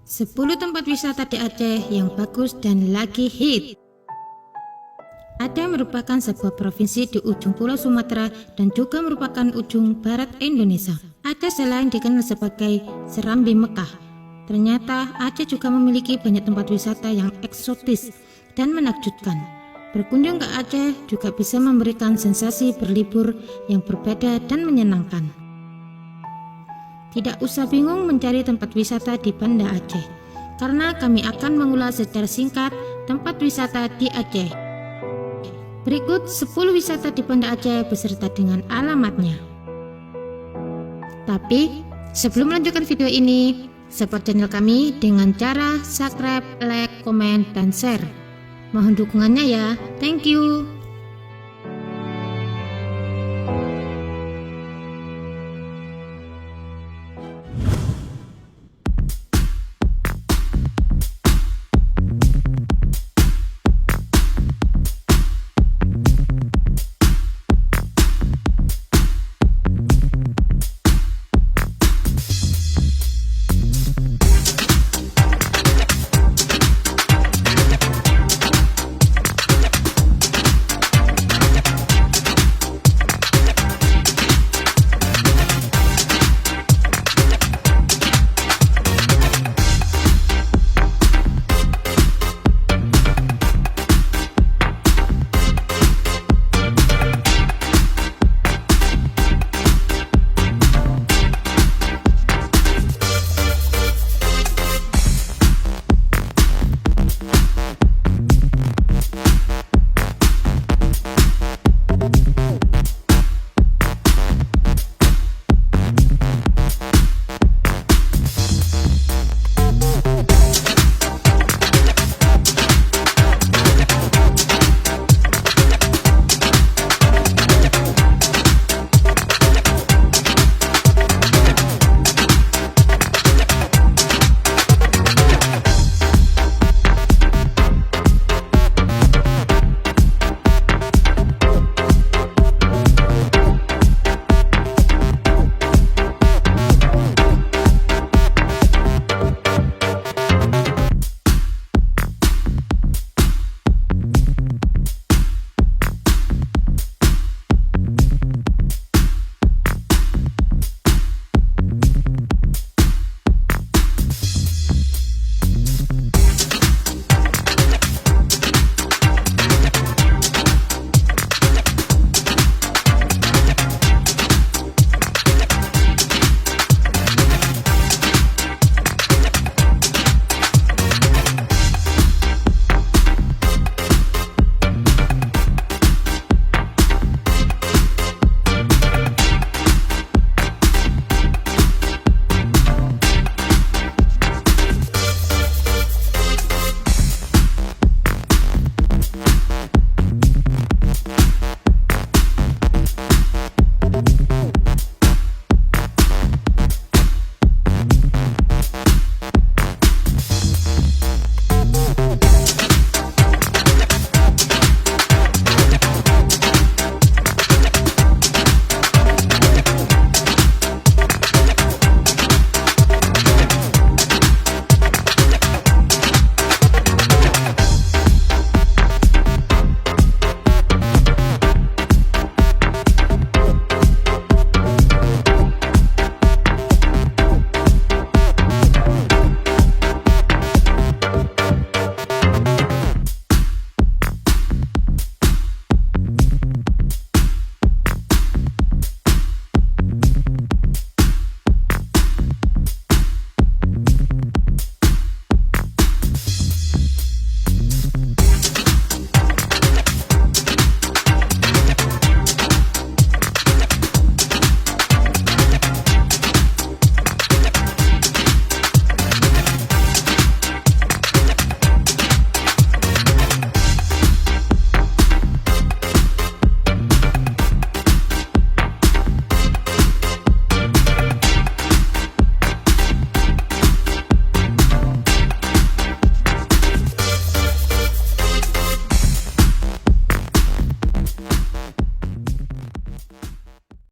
10 tempat wisata di Aceh yang bagus dan lagi hit. Aceh merupakan sebuah provinsi di ujung Pulau Sumatera dan juga merupakan ujung barat Indonesia. Aceh selain dikenal sebagai Serambi Mekah, ternyata Aceh juga memiliki banyak tempat wisata yang eksotis dan menakjubkan. Berkunjung ke Aceh juga bisa memberikan sensasi berlibur yang berbeda dan menyenangkan. Tidak usah bingung mencari tempat wisata di Banda Aceh, karena kami akan mengulas secara singkat tempat wisata di Aceh. Berikut 10 wisata di Banda Aceh beserta dengan alamatnya. Tapi, sebelum melanjutkan video ini, support channel kami dengan cara subscribe, like, komen, dan share. Mohon dukungannya ya, thank you.